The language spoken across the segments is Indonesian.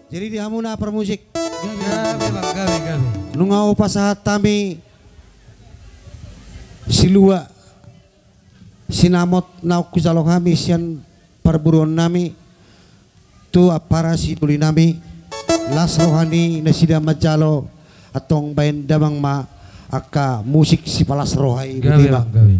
Jadi di hamuna permusik. Gabi bang, gabi. Nunga upasahat tami silua sinamot na kusalo kami sian perburuan nami tu para situli nami las rohani na sida majalo atong bayan damang ma aka musik si palas rohai Gabi bang, gabi.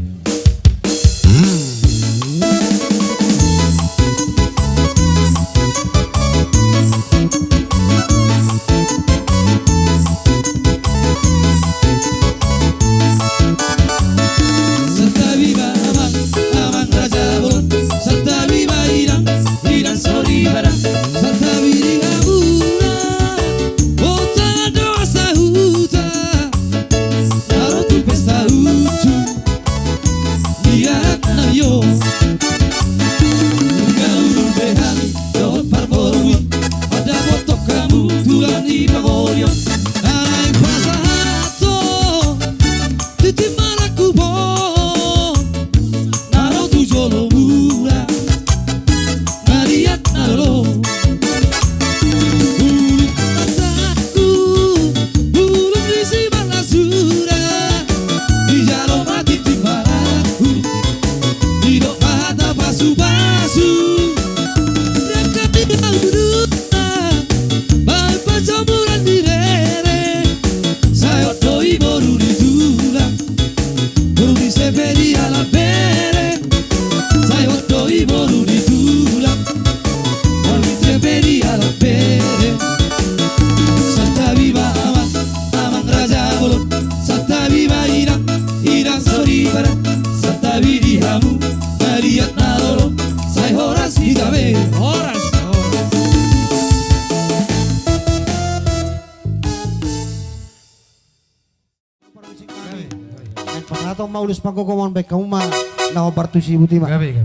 Atau mau lulus pangkokomon baik kamu mah nawa bartusi buti mah. Gabi.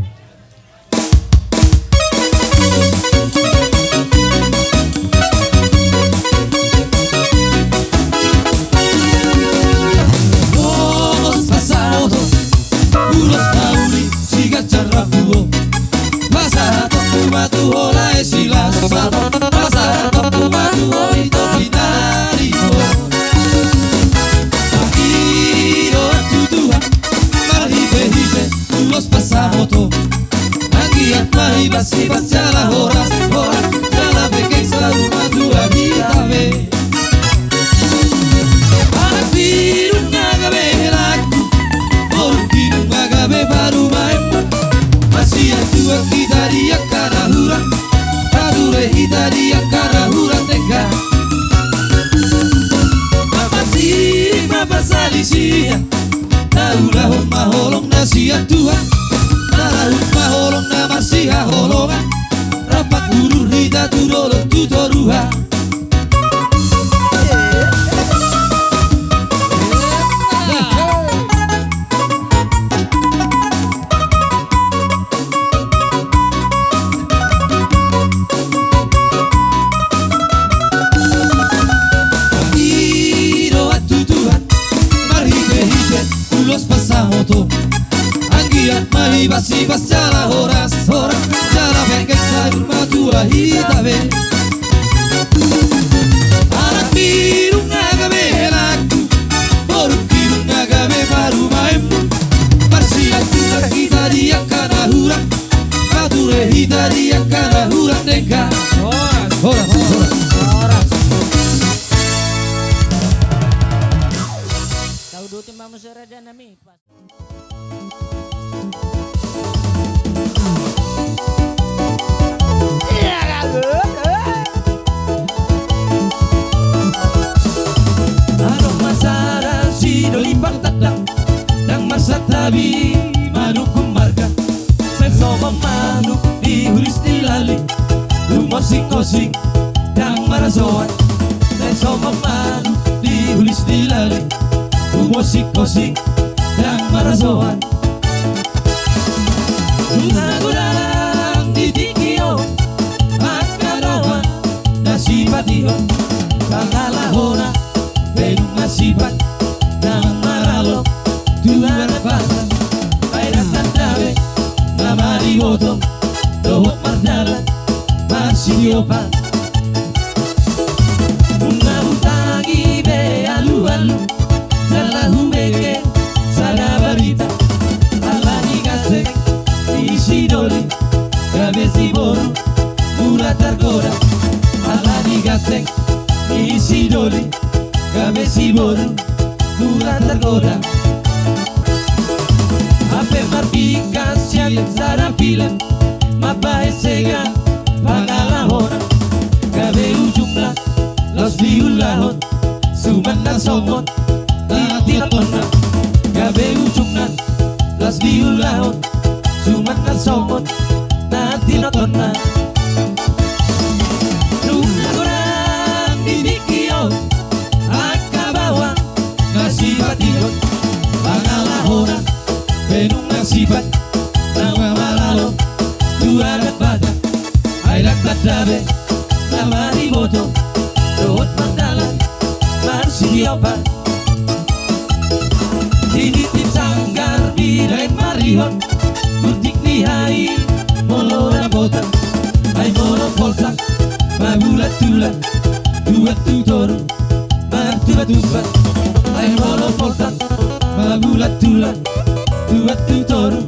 Los pasado, ulos tauli, siga charrapuo. Pasa tokuma tu hola esilas, pasa tokuma tu oito binario. Los pasamoto Angiat mahi basi bacala horas Jala bekeng selalu madu agita be Anak biru ngagabe laku Orang biru ngagabe baru main Masih tua kita dia karahura Adure kita dia karahura tega Masih mapasalisia Naulah maholong nasihat Tuhan Narahut maholong na masiha holongan Rapat guru rida tudolong tutoruha Iro atu Tuhan Maribe ulos pasamoto Angiat mahi basi bas jala horas Jala bengkek sayur matua hitabe Anak biru ngagabe laku Boruk biru ngagabe baru maemu Marsiat kita kita dia karahura Adure hita dia karahura tengka Horas Tahu dulu timah musyawarah dan nami. Arok masara si dolipang tadang Nang marsatabi manukum marga Sesoma manuk dihulis dilali Lumosing-osing Nang marasoan Sesoma manuk dihulis dilali Lumosing-osing Nang marasoan Tunang-tunang ditikio Angkarawan Nasipatiho Kakalahona Benung nasipat Nang maralo Tuhan batan Pairat tandawe Nama di botong Dohok mardalan Marsidiopan balu Salah humeke Sada barita Alani gasek Isi doli Gabe si boru Mula targora Alani gasek Isi doli Gabe si boru Mula targora Ape marpika siya Sada pila Mapahe sega Pangalahona Gabe ujunglah Los diulahon Sumanda somot Tiratona Gabe ujungna Los diulahon Sumanda somot Tiratona Nung orang didikio Akabawang Ngasipatiyon Pangalahona Benung nasipat Nama malalo Dua pada Airak tadabe Nama riboto Doot mandala Marsiyapa Tinitip sanggar Bidain marihon Butik nihai Molora bota Ay molo poltak Mabulat tulat Dua tutoru Martuba tubat Ay molo poltak Mabulat tulat Dua tutoru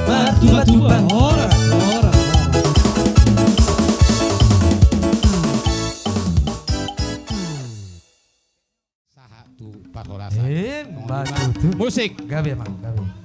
Martuba tubat Ora. Saha tu parolasa. Batu tu. Musik. Gabe mang, gabe.